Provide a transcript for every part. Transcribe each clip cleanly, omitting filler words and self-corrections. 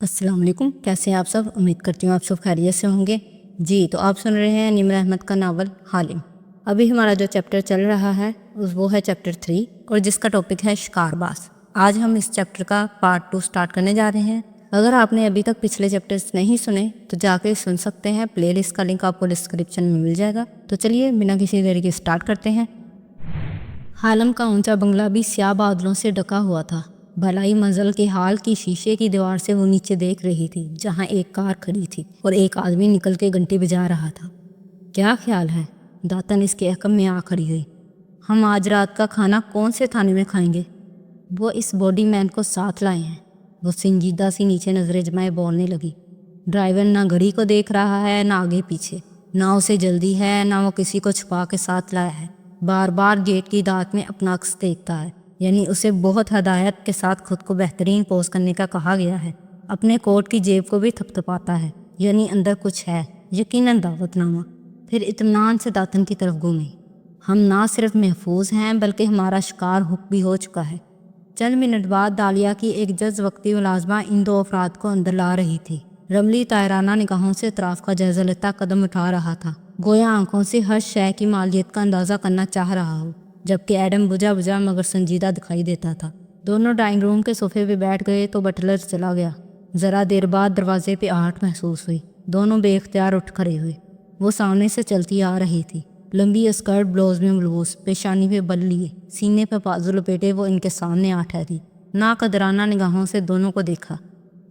السلام علیکم، کیسے ہیں آپ سب؟ امید کرتی ہوں آپ سب خیریت سے ہوں گے۔ جی تو آپ سن رہے ہیں نمرہ احمد کا ناول حالم۔ ابھی ہمارا جو چیپٹر چل رہا ہے وہ ہے چیپٹر 3 اور جس کا ٹاپک ہے شکار باز۔ آج ہم اس چیپٹر کا پارٹ 2 سٹارٹ کرنے جا رہے ہیں۔ اگر آپ نے ابھی تک پچھلے چیپٹرز نہیں سنے تو جا کے سن سکتے ہیں، پلے لسٹ کا لنک آپ کو ڈسکرپشن میں مل جائے گا۔ تو چلیے بنا کسی دیر کے سٹارٹ کرتے ہیں۔ حالم کا اونچا بنگلہ بھی سیاہ بادلوں سے ڈھکا ہوا تھا۔ بھلائی منزل کے حال کی شیشے کی دیوار سے وہ نیچے دیکھ رہی تھی جہاں ایک کار کھڑی تھی اور ایک آدمی نکل کے گھنٹی بجا رہا تھا۔ کیا خیال ہے؟ داتن اس کے حکم میں آ کھڑی ہوئی۔ ہم آج رات کا کھانا کون سے تھانے میں کھائیں گے؟ وہ اس باڈی مین کو ساتھ لائے ہیں۔ وہ سنجیدہ سی نیچے نظریں جمائے بولنے لگی۔ ڈرائیور نہ گھڑی کو دیکھ رہا ہے، نہ آگے پیچھے، نہ اسے جلدی ہے، نہ وہ کسی کو چھپا کے ساتھ لایا ہے۔ بار بار گیٹ کی دھات میں اپنا عکس دیکھتا ہے، یعنی اسے بہت ہدایت کے ساتھ خود کو بہترین پوز کرنے کا کہا گیا ہے۔ اپنے کوٹ کی جیب کو بھی تھپتھپاتا ہے، یعنی اندر کچھ ہے، یقیناً دعوت نامہ۔ پھر اطمینان سے داتن کی طرف گھومی۔ ہم نہ صرف محفوظ ہیں بلکہ ہمارا شکار حک بھی ہو چکا ہے۔ چند منٹ بعد دالیا کی ایک جز وقتی ملازمہ ان دو افراد کو اندر لا رہی تھی۔ رملی طائرانہ نگاہوں سے اطراف کا جائزہ لیتا قدم اٹھا رہا تھا، گویا آنکھوں سے ہر شے کی مالیت کا اندازہ کرنا چاہ رہا ہو، جبکہ ایڈم بجھا بجھا مگر سنجیدہ دکھائی دیتا تھا۔ دونوں ڈرائنگ روم کے صوفے پہ بیٹھ گئے تو بٹلر چلا گیا۔ ذرا دیر بعد دروازے پہ آہٹ محسوس ہوئی۔ دونوں بے اختیار اٹھ کھڑے ہوئے۔ وہ سامنے سے چلتی آ رہی تھی، لمبی اسکرٹ بلاؤز میں ملبوس، پیشانی پہ بل لیے، سینے پہ بازو لپیٹے وہ ان کے سامنے آ ٹھہری۔ ناقدرانہ نگاہوں سے دونوں کو دیکھا۔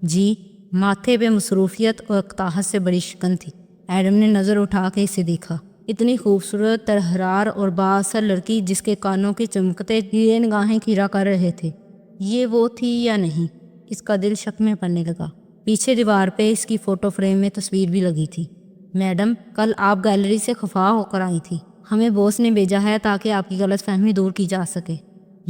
جی، ماتھے پہ مصروفیت اور اقتحاط سے بڑی شکن تھی۔ ایڈم نے نظر اٹھا کے اسے دیکھا۔ اتنی خوبصورت، طرحرار اور بااثر لڑکی جس کے کانوں کے چمکتے ہیرے نگاہیں کھیرا کر رہے تھے، یہ وہ تھی یا نہیں؟ اس کا دل شک میں پڑنے لگا۔ پیچھے دیوار پہ اس کی فوٹو فریم میں تصویر بھی لگی تھی۔ میڈم، کل آپ گیلری سے خفا ہو کر آئی تھی، ہمیں باس نے بھیجا ہے تاکہ آپ کی غلط فہمی دور کی جا سکے۔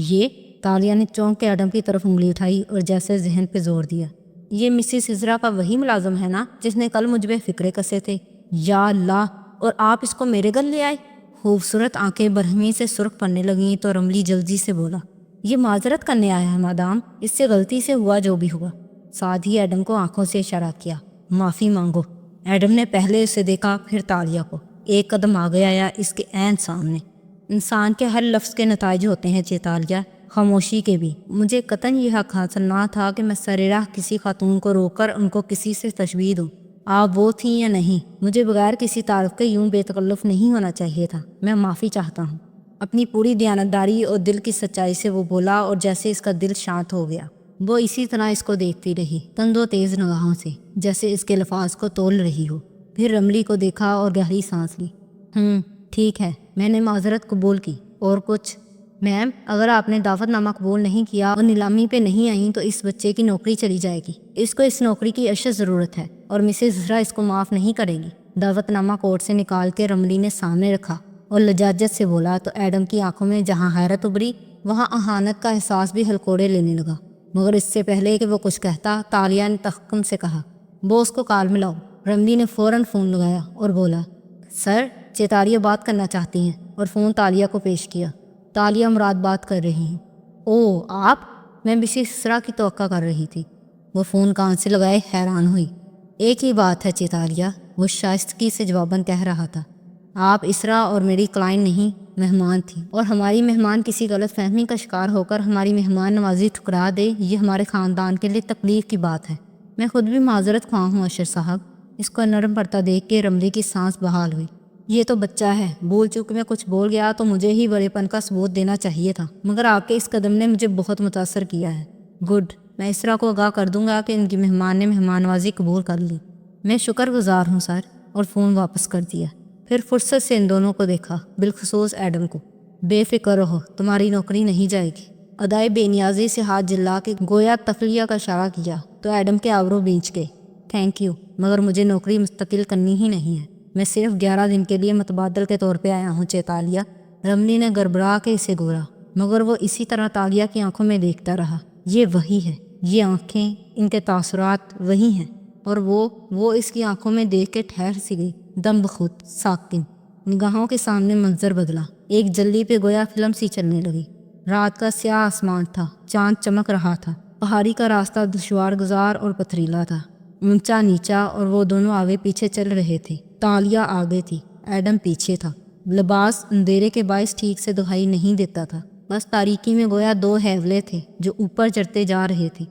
یہ؟ تالیہ نے چونک کے ایڈم کی طرف انگلی اٹھائی اور جیسے ذہن پہ زور دیا۔ یہ مسز عزرا کا وہی ملازم ہے نا جس نے کل مجھ پہ فکرے کسے تھے؟ یا اللہ، اور آپ اس کو میرے گھر لے آئے؟ خوبصورت آنکھیں برہمی سے سرخ پڑنے لگیں تو رملی جلدی سے بولا، یہ معذرت کرنے آیا ہے مادام، اس سے غلطی سے ہوا جو بھی ہوا۔ ساتھ ہی ایڈم کو آنکھوں سے اشارہ کیا، معافی مانگو۔ ایڈم نے پہلے اسے دیکھا، پھر تالیہ کو۔ ایک قدم آگے آیا، اس کے عین سامنے۔ انسان کے ہر لفظ کے نتائج ہوتے ہیں چیتالیہ، خاموشی کے بھی۔ مجھے قطعاً یہ حق حاصل نہ تھا کہ میں سرراہ کسی خاتون کو روک کر ان کو کسی سے تشبیہ دوں۔ آپ وہ تھیں یا نہیں، مجھے بغیر کسی تعارف کے یوں بے تکلف نہیں ہونا چاہیے تھا۔ میں معافی چاہتا ہوں۔ اپنی پوری دیانتداری اور دل کی سچائی سے وہ بولا اور جیسے اس کا دل شانت ہو گیا۔ وہ اسی طرح اس کو دیکھتی رہی، تند و تیز نگاہوں سے، جیسے اس کے الفاظ کو تول رہی ہو۔ پھر رملی کو دیکھا اور گہری سانس لی۔ ٹھیک ہے، میں نے معذرت قبول کی۔ اور کچھ؟ میم، اگر آپ نے دعوت نامہ قبول نہیں کیا اور نیلامی پہ نہیں آئیں تو اس بچے کی نوکری چلی جائے گی۔ اس کو اس نوکری کی اشد ضرورت ہے اور مسز عزرا اس کو معاف نہیں کرے گی۔ دعوت نامہ کوٹ سے نکال کے رملی نے سامنے رکھا اور لجاجت سے بولا تو ایڈم کی آنکھوں میں جہاں حیرت ابری وہاں اہانت کا احساس بھی ہلکوڑے لینے لگا۔ مگر اس سے پہلے کہ وہ کچھ کہتا، تالیہ نے تحکم سے کہا، باس کو کال ملاؤ۔ رملی نے فوراً فون لگایا اور بولا، سر، چیتالیہ بات کرنا چاہتی ہیں، اور فون تالیہ کو پیش کیا۔ تالیہ مراد بات کر رہی ہیں۔ او، آپ؟ میں مسز عزرا کی توقع کر رہی تھی۔ وہ فون کان سے لگائے حیران ہوئی۔ ایک ہی بات ہے چیتالیہ، وہ شائستگی سے جواباً کہہ رہا تھا۔ آپ عزرا اور میری کلائنٹ نہیں، مہمان تھی، اور ہماری مہمان کسی غلط فہمی کا شکار ہو کر ہماری مہمان نوازی ٹھکرا دے، یہ ہمارے خاندان کے لیے تکلیف کی بات ہے۔ میں خود بھی معذرت خواہ ہوں اشر صاحب۔ اس کو نرم پڑتا دیکھ کے رملی کی سانس بحال ہوئی۔ یہ تو بچہ ہے، بول چوک میں کچھ بول گیا تو مجھے ہی بڑے پن کا ثبوت دینا چاہیے تھا، مگر آپ کے اس قدم نے مجھے بہت متاثر کیا ہے۔ گڈ، میں عزرا کو آگاہ کر دوں گا کہ ان کی مہمان نے مہمان نوازی قبول کر لی۔ میں شکر گزار ہوں سر، اور فون واپس کر دیا۔ پھر فرصت سے ان دونوں کو دیکھا، بالخصوص ایڈم کو۔ بے فکر رہو، تمہاری نوکری نہیں جائے گی۔ ادائے بے نیازی سے ہاتھ جلا کے گویا تخلیہ کا اشارہ کیا تو ایڈم کے آبرو بینچ گئے۔ تھینک یو، مگر مجھے نوکری مستقل کرنی ہی نہیں ہے۔ میں صرف 11 دن کے لیے متبادل کے طور پہ آیا ہوں چیتالیہ۔ رملی نے گڑبڑا کے اسے گورا، مگر وہ اسی طرح تالیہ کی آنکھوں میں دیکھتا رہا۔ یہ وہی ہے، یہ آنکھیں، ان کے تاثرات وہی ہیں، اور وہ اس کی آنکھوں میں دیکھ کے ٹھہر سی گئی، دم بخود ساکن۔ نگاہوں کے سامنے منظر بدلا، ایک جلی پہ گویا فلم سی چلنے لگی۔ رات کا سیاہ آسمان تھا، چاند چمک رہا تھا، پہاڑی کا راستہ دشوار گزار اور پتھریلا تھا، اونچا نیچا، اور وہ دونوں آگے پیچھے چل رہے تھے۔ تالیہ آگے تھی، ایڈم پیچھے تھا۔ لباس اندھیرے کے باعث ٹھیک سے دکھائی نہیں دیتا تھا، بس تاریکی میں گویا دو ہیولے تھے جو اوپر چڑھتے جا رہے تھے۔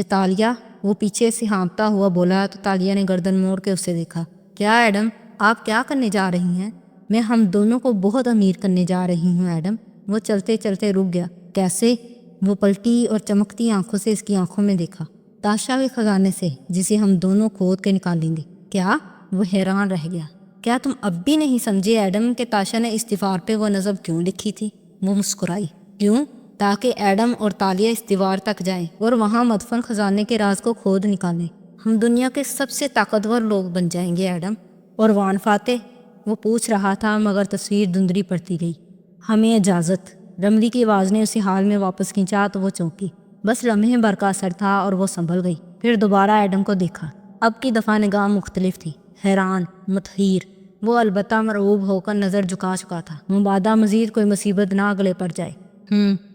تالیہ، وہ پیچھے سے ہانپتا ہوا بولا تو تالیہ نے گردن موڑ کے اسے دیکھا۔ کیا ایڈم، آپ کیا کرنے جا رہی ہیں؟ میں ہم دونوں کو بہت امیر کرنے جا رہی ہوں ایڈم۔ وہ چلتے چلتے رک گیا۔ کیسے؟ وہ پلٹی اور چمکتی آنکھوں سے اس کی آنکھوں میں دیکھا۔ تاشا کے خزانے سے، جسے ہم دونوں کھود کے نکالیں گے۔ کیا؟ وہ حیران رہ گیا۔ کیا تم اب بھی نہیں سمجھے ایڈم کہ تاشا نے اس دیوار پہ وہ نظم کیوں لکھی تھی؟ وہ مسکرائی۔ کیوں؟ تاکہ ایڈم اور تالیہ اس دیوار تک جائیں اور وہاں مدفن خزانے کے راز کو کھود نکالیں۔ ہم دنیا کے سب سے طاقتور لوگ بن جائیں گے ایڈم۔ اور وان فاتح؟ وہ پوچھ رہا تھا مگر تصویر دھندلی پڑتی گئی۔ ہمیں اجازت۔ رملی کی آواز نے اسے حال میں واپس کھینچا تو وہ چونکی۔ بس لمحے بھر کا اثر تھا اور وہ سنبھل گئی۔ پھر دوبارہ ایڈم کو دیکھا۔ اب کی دفعہ نگاہ مختلف تھی، حیران، متحیر۔ وہ البتہ مرعوب ہو کر نظر جھکا چکا تھا، مبادا مزید کوئی مصیبت نہ گلے پڑ جائے۔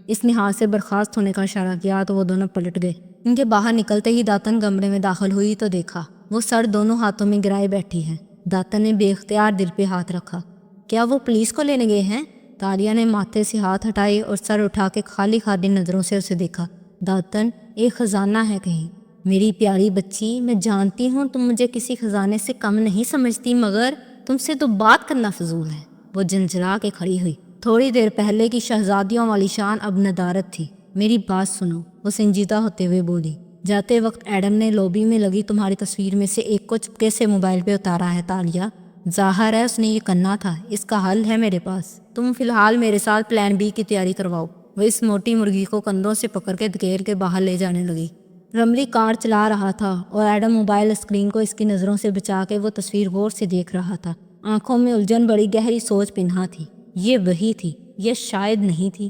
اس نے ہاتھ سے برخاست ہونے کا اشارہ کیا تو وہ دونوں پلٹ گئے۔ ان کے باہر نکلتے ہی داتن کمرے میں داخل ہوئی تو دیکھا وہ سر دونوں ہاتھوں میں گرائے بیٹھی ہے۔ داتن نے بے اختیار دل پہ ہاتھ رکھا۔ کیا وہ پولیس کو لینے گئے ہیں؟ تالیہ نے ماتھے سے ہاتھ ہٹائے اور سر اٹھا کے خالی خالی نظروں سے اسے دیکھا۔ داتن، ایک خزانہ ہے کہیں۔ میری پیاری بچی، میں جانتی ہوں تم مجھے کسی خزانے سے کم نہیں سمجھتی، مگر تم سے تو بات کرنا فضول ہے۔ وہ جھنجھلا کے کھڑی ہوئی۔ تھوڑی دیر پہلے کی شہزادیوں والی شان اب ندارت تھی۔ میری بات سنو، وہ سنجیدہ ہوتے ہوئے بولی۔ جاتے وقت ایڈم نے لوبی میں لگی تمہاری تصویر میں سے ایک کو چپکے سے موبائل پہ اتارا ہے تالیہ۔ ظاہر ہے اس نے یہ کرنا تھا، اس کا حل ہے میرے پاس۔ تم فی الحال میرے ساتھ پلان بی کی تیاری کرواؤ۔ وہ اس موٹی مرغی کو کندھوں سے پکڑ کے دھکیل کے باہر لے جانے لگی۔ رملی کار چلا رہا تھا اور ایڈم موبائل اسکرین کو اس کی نظروں سے بچا کے وہ تصویر غور سے دیکھ رہا تھا۔ آنکھوں میں الجھن بڑی گہری سوچ پنہاں تھی۔ یہ وہی تھی، یہ شاید نہیں تھی۔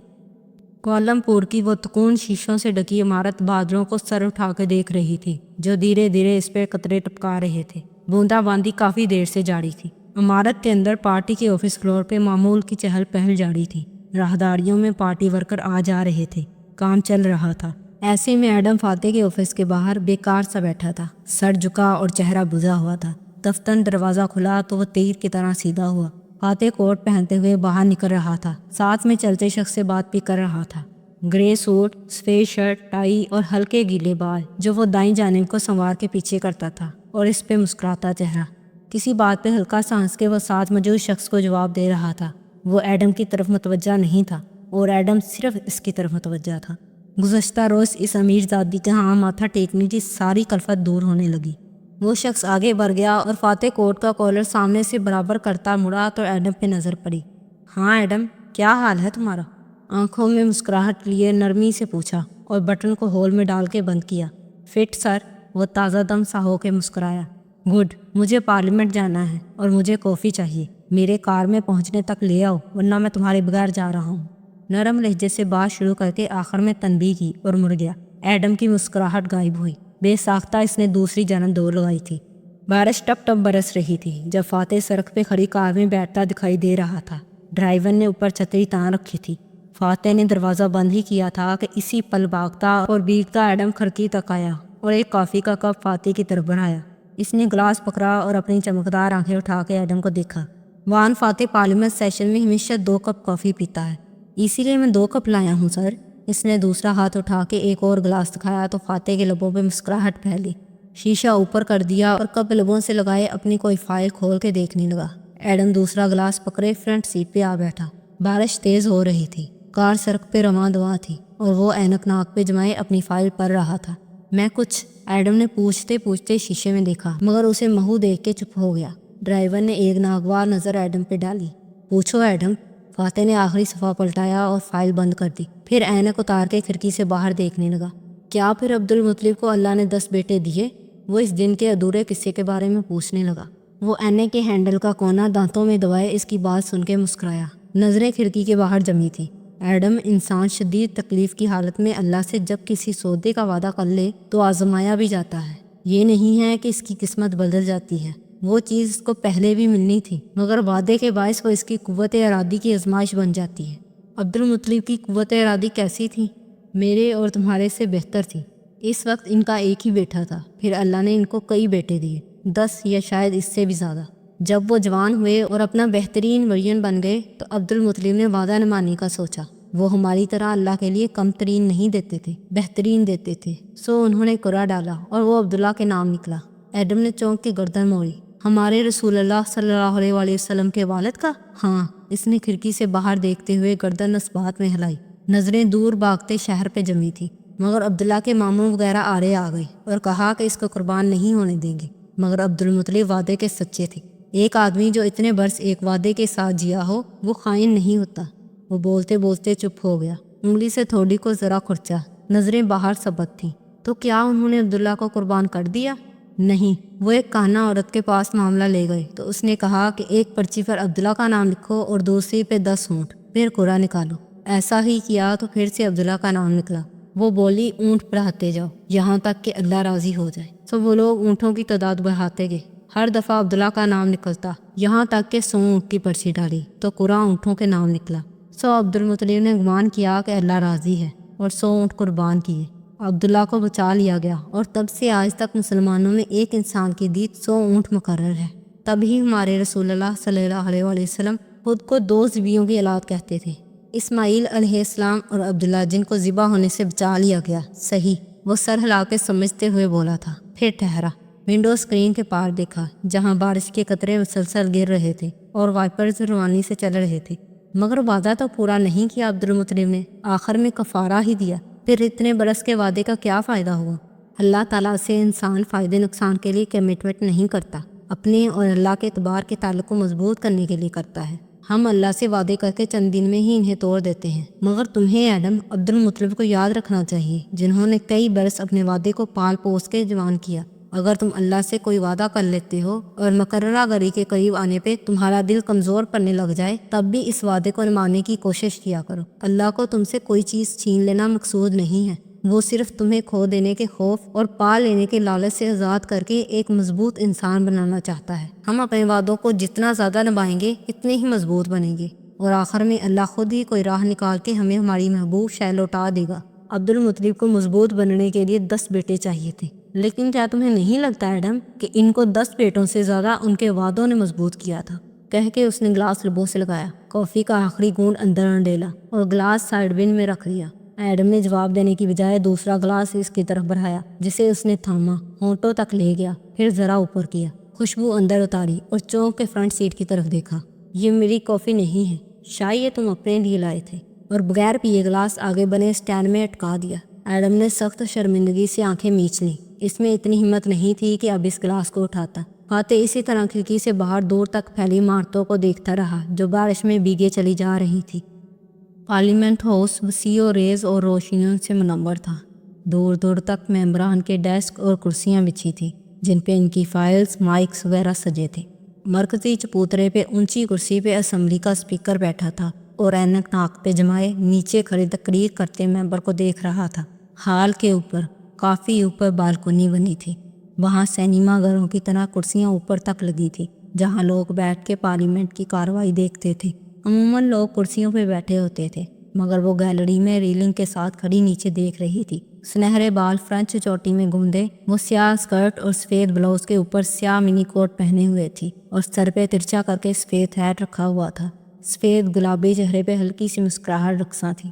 کوالمپور کی وہ تکون شیشوں سے ڈکی عمارت بادلوں کو سر اٹھا کے دیکھ رہی تھی جو دھیرے دھیرے اس پہ قطرے ٹپکا رہے تھے۔ بوندا باندی کافی دیر سے جاری تھی۔ عمارت کے اندر پارٹی کے آفس فلور پہ معمول کی چہل پہل جاری تھی۔ راہداریوں میں پارٹی ورکر آ جا رہے تھے، کام چل رہا تھا۔ ایسے میں ایڈم فاتح کے آفس کے باہر بیکار سا بیٹھا تھا، سر جھکا اور چہرہ بجھا ہوا تھا۔ دفتر دروازہ کھلا تو وہ تیر کی طرح سیدھا ہوا۔ فاتح کوٹ پہنتے ہوئے باہر نکل رہا تھا، ساتھ میں چلتے شخص سے بات بھی کر رہا تھا۔ گرے سوٹ، سفید شرٹ، ٹائی اور ہلکے گیلے بال جو وہ دائیں جانب کو سنوار کے پیچھے کرتا تھا، اور اس پہ مسکراتا چہرہ۔ کسی بات پہ ہلکا سا ہنس کے وہ ساتھ موجود شخص کو جواب دے رہا تھا۔ وہ ایڈم کی طرف متوجہ نہیں تھا اور ایڈم صرف اس کی طرف متوجہ تھا۔ گزشتہ روز اس امیر زادی جہاں ماتھا ٹیکنی کی ساری کلفت دور ہونے لگی۔ وہ شخص آگے بڑھ گیا اور فاتح کوٹ کا کالر سامنے سے برابر کرتا مڑا تو ایڈم پہ نظر پڑی۔ ہاں ایڈم، کیا حال ہے تمہارا؟ آنکھوں میں مسکراہٹ لیے نرمی سے پوچھا اور بٹن کو ہول میں ڈال کے بند کیا۔ فٹ سر، وہ تازہ دم سا ہو کے مسکرایا۔ گڈ، مجھے پارلیمنٹ جانا ہے اور مجھے کافی چاہیے۔ میرے کار میں پہنچنے تک لے آؤ ورنہ میں تمہارے بغیر جا رہا ہوں۔ نرم لہجے سے بات شروع کر کے آخر میں تنبیہ کی اور مڑ گیا۔ ایڈم کی مسکراہٹ غائب ہوئی۔ بے ساختہ اس نے دوسری جانب دوڑ لگائی تھی۔ بارش ٹپ ٹپ برس رہی تھی جب فاتح سڑک پہ کھڑی کار میں بیٹھتا دکھائی دے رہا تھا۔ ڈرائیور نے اوپر چھتری تان رکھی تھی۔ فاتح نے دروازہ بند ہی کیا تھا کہ اسی پل بھاگتا اور بھیگتا ایڈم کھڑکی تک آیا اور ایک کافی کا کپ فاتح کی طرف بڑھایا۔ اس نے گلاس پکڑا اور اپنی چمکدار آنکھیں اٹھا کے ایڈم کو دیکھا۔ وان فاتح پارلیمنٹ سیشن میں ہمیشہ 2 کپ کافی پیتا ہے، اسی لیے میں 2 کپ لایا ہوں سر۔ اس نے دوسرا ہاتھ اٹھا کے ایک اور گلاس دکھایا تو فاتح کے لبوں پہ مسکراہٹ پھیلی۔ شیشہ اوپر کر دیا اور کپ لبوں سے لگائے اپنی کوئی فائل کھول کے دیکھنے لگا۔ ایڈم دوسرا گلاس پکڑے فرنٹ سیٹ پہ آ بیٹھا۔ بارش تیز ہو رہی تھی، کار سڑک پہ رواں دواں تھی اور وہ اینک ناک پہ جمائے اپنی فائل پڑھ رہا تھا۔ میں کچھ، ایڈم نے پوچھتے پوچھتے شیشے میں دیکھا مگر اسے منہ دیکھ کے چپ ہو گیا۔ ڈرائیور نے ایک ناگوار نظر ایڈم پہ ڈالی۔ پوچھو ایڈم۔ فاتح نے آخری صفحہ پلٹایا اور فائل بند کر دی، پھر اینک اتار کے کھڑکی سے باہر دیکھنے لگا۔ کیا پھر عبد المطلب کو اللہ نے 10 بیٹے دیے؟ وہ اس دن کے ادھورے قصے کے بارے میں پوچھنے لگا۔ وہ اینک کے ہینڈل کا کونا دانتوں میں دبائے اس کی بات سن کے مسکرایا۔ نظریں کھڑکی کے باہر جمی تھی۔ ایڈم، انسان شدید تکلیف کی حالت میں اللہ سے جب کسی سودے کا وعدہ کر لے تو آزمایا بھی جاتا ہے۔ یہ نہیں ہے کہ اس کی قسمت بدل جاتی ہے، وہ چیز اس کو پہلے بھی ملنی تھی مگر وعدے کے باعث وہ اس کی قوت ارادی کی آزمائش بن جاتی ہے۔ عبد المطلب کی قوت ارادی کیسی تھی؟ میرے اور تمہارے سے بہتر تھی۔ اس وقت ان کا ایک ہی بیٹا تھا، پھر اللہ نے ان کو کئی بیٹے دیے، 10 یا شاید اس سے بھی زیادہ۔ جب وہ جوان ہوئے اور اپنا بہترین ورژن بن گئے تو عبد المطلب نے وعدہ نمانی کا سوچا۔ وہ ہماری طرح اللہ کے لیے کم ترین نہیں دیتے تھے، بہترین دیتے تھے، سو انہوں نے قرعہ ڈالا اور وہ عبداللہ کے نام نکلا۔ ایڈم نے چونک کے گردن موڑی۔ ہمارے رسول اللہ صلی اللہ علیہ وآلہ وسلم کے والد کا؟ ہاں۔ اس نے کھڑکی سے باہر دیکھتے ہوئے گردن اثبات میں ہلائی۔ نظریں دور بھاگتے شہر پہ جمی تھی، مگر عبداللہ کے ماموں وغیرہ آڑے آ گئے اور کہا کہ اس کو قربان نہیں ہونے دیں گے، مگر عبد المطلب وعدے کے سچے تھے۔ ایک آدمی جو اتنے برس ایک وعدے کے ساتھ جیا ہو وہ خائن نہیں ہوتا۔ وہ بولتے بولتے چپ ہو گیا، انگلی سے تھوڑی کو ذرا کھرچا، نظریں باہر سبت تھیں۔ تو کیا انہوں نے عبداللہ کو قربان کر دیا؟ نہیں۔ وہ ایک کانا عورت کے پاس معاملہ لے گئے تو اس نے کہا کہ ایک پرچی پر عبداللہ کا نام لکھو اور دوسری پہ 10 اونٹ، پھر قرعہ نکالو۔ ایسا ہی کیا تو پھر سے عبداللہ کا نام نکلا۔ وہ بولی اونٹ بڑھاتے جاؤ یہاں تک کہ اللہ راضی ہو جائے۔ سو وہ لوگ اونٹوں کی تعداد بڑھاتے گئے، ہر دفعہ عبداللہ کا نام نکلتا، یہاں تک کہ 100 اونٹ کی پرچی ڈالی تو قرعہ اونٹوں کے نام نکلا۔ سو عبد المطلب نے گمان کیا کہ اللہ راضی ہے اور 100 اونٹ قربان کیے۔ عبداللہ کو بچا لیا گیا اور تب سے آج تک مسلمانوں میں ایک انسان کی دیت 100 اونٹ مقرر ہے۔ تبھی ہمارے رسول اللہ صلی اللہ علیہ وآلہ وسلم خود کو 2 ذبیحوں کی اولاد کہتے تھے، اسماعیل علیہ السلام اور عبداللہ، جن کو ذبح ہونے سے بچا لیا گیا۔ صحیح۔ وہ سر ہلا کے سمجھتے ہوئے بولا تھا، پھر ٹھہرا۔ ونڈو اسکرین کے پار دیکھا جہاں بارش کے قطرے مسلسل گر رہے تھے اور وائپرز روانی سے چل رہے تھے، مگر وعدہ تو پورا نہیں کیا عبد المطلب نے، آخر میں کفارہ ہی دیا۔ پھر اتنے برس کے وعدے کا کیا فائدہ ہوا؟ اللہ تعالیٰ سے انسان فائدے نقصان کے لیے کمٹمنٹ نہیں کرتا، اپنے اور اللہ کے اعتبار کے تعلق کو مضبوط کرنے کے لیے کرتا ہے۔ ہم اللہ سے وعدے کر کے چند دن میں ہی انہیں توڑ دیتے ہیں، مگر تمہیں ایڈم عبد المطلب کو یاد رکھنا چاہیے، جنہوں نے کئی برس اپنے وعدے کو پال پوس کے جوان کیا۔ اگر تم اللہ سے کوئی وعدہ کر لیتے ہو اور مقررہ گھڑی کے قریب آنے پہ تمہارا دل کمزور پڑنے لگ جائے، تب بھی اس وعدے کو نبھانے کی کوشش کیا کرو۔ اللہ کو تم سے کوئی چیز چھین لینا مقصود نہیں ہے، وہ صرف تمہیں کھو دینے کے خوف اور پا لینے کے لالچ سے آزاد کر کے ایک مضبوط انسان بنانا چاہتا ہے۔ ہم اپنے وعدوں کو جتنا زیادہ نبھائیں گے اتنے ہی مضبوط بنیں گے، اور آخر میں اللہ خود ہی کوئی راہ نکال کے ہمیں ہماری محبوب شے لوٹا دے گا۔ عبد المطلب کو مضبوط بننے کے لیے 10 بیٹے چاہیے تھے، لیکن کیا تمہیں نہیں لگتا ایڈم کہ ان کو 10 بیٹوں سے زیادہ ان کے وعدوں نے مضبوط کیا تھا؟ کہہ کے اس نے گلاس لبوں سے لگایا، کافی کا آخری گھونٹ اندر انڈیلا اور گلاس سائڈ بن میں رکھ دیا۔ ایڈم نے جواب دینے کی بجائے دوسرا گلاس اس کی طرف بڑھایا، جسے اس نے تھاما، ہونٹوں تک لے گیا، پھر ذرا اوپر کیا، خوشبو اندر اتاری اور چونک کے فرنٹ سیٹ کی طرف دیکھا۔ یہ میری کافی نہیں ہے، شاید یہ تم اپنے لیے لائے تھے، اور بغیر پیے گلاس آگے بنے سٹینڈ میں اٹکا دیا۔ ایڈم نے سخت شرمندگی سے آنکھیں میچ لیں، اس میں اتنی ہمت نہیں تھی کہ اب اس گلاس کو اٹھاتا۔ فاتح اسی طرح کھڑکی سے باہر دور تک پھیلی عمارتوں کو دیکھتا رہا جو بارش میں بھیگے چلی جا رہی تھی۔ پارلیمنٹ ہاؤس وسیع و ریز اور روشنیوں سے منور تھا۔ دور دور تک ممبران کے ڈیسک اور کرسیاں بچھی تھیں جن پہ ان کی فائلز، مائکس وغیرہ سجے تھے۔ مرکزی چبوترے پہ اونچی کرسی پہ اسمبلی کا اسپیکر بیٹھا تھا اور اینک ناک پہ جمائے نیچے کھڑے تقریر کرتے ممبر کو دیکھ رہا تھا۔ ہال کے اوپر، کافی اوپر بالکونی بنی تھی، وہاں سینما گھروں کی طرح کرسیاں اوپر تک لگی تھی جہاں لوگ بیٹھ کے پارلیمنٹ کی کارروائی دیکھتے تھے۔ عموماً لوگ کرسیوں پہ بیٹھے ہوتے تھے، مگر وہ گیلری میں ریلنگ کے ساتھ کھڑی نیچے دیکھ رہی تھی۔ سنہرے بال فرنچ چوٹی میں گوندے، وہ سیاہ اسکرٹ اور سفید بلاؤز کے اوپر سیاہ منی کوٹ پہنے ہوئے تھی اور سر پہ ترچا کر کے سفید ہیٹ رکھا ہوا تھا۔ سفید گلابی چہرے پہ ہلکی سی مسکراہٹ رقصاں تھی۔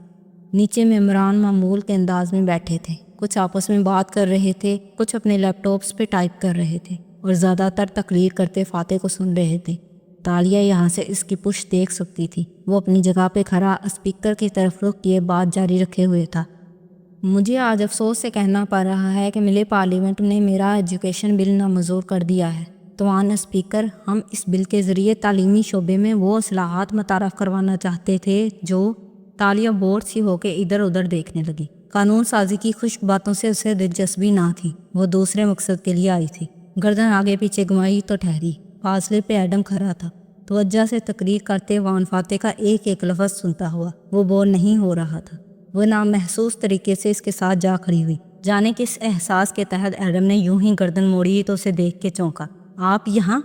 نیچے ممبران معمول کے انداز میں بیٹھے تھے، کچھ آپس میں بات کر رہے تھے، کچھ اپنے لیپ ٹاپس پہ ٹائپ کر رہے تھے اور زیادہ تر تقریر کرتے فاتح کو سن رہے تھے۔ تالیہ یہاں سے اس کی پشت دیکھ سکتی تھی۔ وہ اپنی جگہ پہ کھڑا اسپیکر کی طرف رخ کیے بات جاری رکھے ہوئے تھا۔ مجھے آج افسوس سے کہنا پڑ رہا ہے کہ ملے پارلیمنٹ نے میرا ایجوکیشن بل نامنظور کر دیا ہے۔ توان اسپیکر، ہم اس بل کے ذریعے تعلیمی شعبے میں وہ اصلاحات متعارف کروانا چاہتے تھے جو… تالیہ بور سی ہو کے ادھر ادھر دیکھنے لگی۔ قانون سازی کی خشک باتوں سے اسے دلچسپی نہ تھی، وہ دوسرے مقصد کے لیے آئی تھی۔ گردن آگے پیچھے گھمائی تو ٹھہری۔ فاصلے پہ ایڈم کھڑا تھا، توجہ سے تقریر کرتے وان فاتح کا ایک ایک لفظ سنتا ہوا۔ وہ بور نہیں ہو رہا تھا، وہ نامحسوس طریقے سے اس کے ساتھ جا کھڑی ہوئی۔ جانے کس احساس کے تحت ایڈم نے یوں ہی گردن موڑی تو اسے دیکھ کے چونکا۔ آپ یہاں؟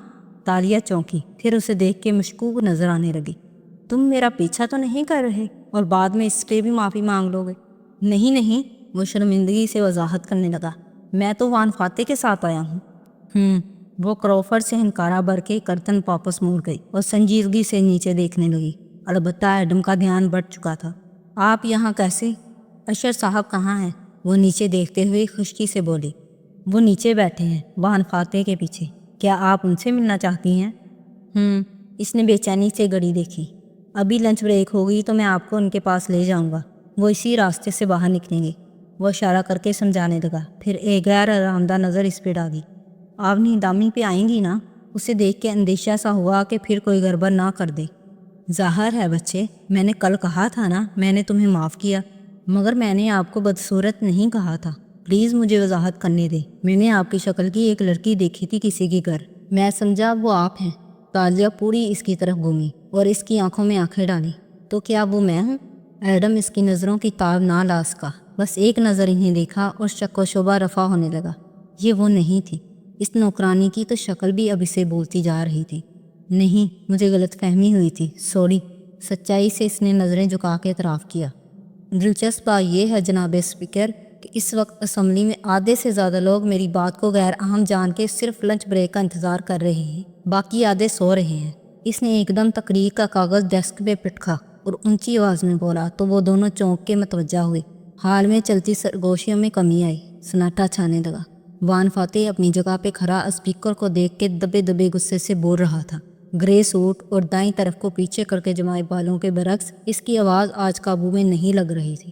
تالیہ چونکی، پھر اسے دیکھ کے مشکوک نظر آنے لگی۔ تم میرا پیچھا تو نہیں کر رہے اور بعد میں اس لیے بھی معافی مانگ لو گے؟ نہیں نہیں، وہ شرمندگی سے وضاحت کرنے لگا، میں تو وان فاتح کے ساتھ آیا ہوں۔ وہ کروفرڈ سے ہنکارا بھر کے کرتن واپس موڑ گئی اور سنجیدگی سے نیچے دیکھنے لگی۔ البتہ ایڈم کا دھیان بڑھ چکا تھا۔ آپ یہاں کیسے؟ اشر صاحب کہاں ہیں؟ وہ نیچے دیکھتے ہوئے خشکی سے بولی۔ وہ نیچے بیٹھے ہیں وان فاتح کے پیچھے۔ کیا آپ ان سے ملنا چاہتی ہیں؟ اس نے بے چینی سے گھڑی دیکھی۔ ابھی لنچ بریک ہوگی تو میں آپ کو ان کے پاس لے جاؤں گا، وہ اسی راستے سے باہر نکلیں گے۔ وہ اشارہ کر کے سمجھانے لگا، پھر ایک غیر آرامدہ نظر اس پہ ڈالی۔ آپ نیندامی پہ آئیں گی نا؟ اسے دیکھ کے اندیشہ سا ہوا کہ پھر کوئی گڑبڑ نہ کر دے۔ ظاہر ہے بچے، میں نے کل کہا تھا نا میں نے تمہیں معاف کیا، مگر میں نے آپ کو بدصورت نہیں کہا تھا۔ پلیز مجھے وضاحت کرنے دیں۔ میں نے آپ کی شکل کی ایک لڑکی دیکھی تھی کسی کے گھر، میں سمجھا وہ آپ ہیں۔ تالیہ پوری اس کی طرف گھومی اور اس کی آنکھوں میں آنکھیں ڈالی۔ تو کیا وہ میں ہوں؟ ایڈم اس کی نظروں کی تاب نہ لا سکا، بس ایک نظر انہیں دیکھا اور شک و شبہ رفع ہونے لگا۔ یہ وہ نہیں تھی۔ اس نوکرانی کی تو شکل بھی اب اسے بولتی جا رہی تھی۔ نہیں، مجھے غلط فہمی ہوئی تھی، سوری۔ سچائی سے اس نے نظریں جھکا کے اعتراف کیا۔ دلچسپ بات یہ ہے جناب اسپیکر کہ اس وقت اسمبلی میں آدھے سے زیادہ لوگ میری بات کو غیر اہم جان کے صرف لنچ بریک کا انتظار کر رہے ہیں، باقی آدھے سو رہے ہیں۔ اس نے ایک دم تقریر کا کاغذ ڈیسک پہ پٹکا اور اونچی آواز میں بولا تو وہ دونوں چونک کے متوجہ ہوئے۔ حال میں چلتی سرگوشیوں میں کمی آئی، سناٹا چھانے لگا۔ وان فاتح اپنی جگہ پہ کھڑا اسپیکر کو دیکھ کے دبے دبے غصے سے بول رہا تھا۔ گرے سوٹ اور دائیں طرف کو پیچھے کر کے جمائے بالوں کے برعکس اس کی آواز آج قابو میں نہیں لگ رہی تھی،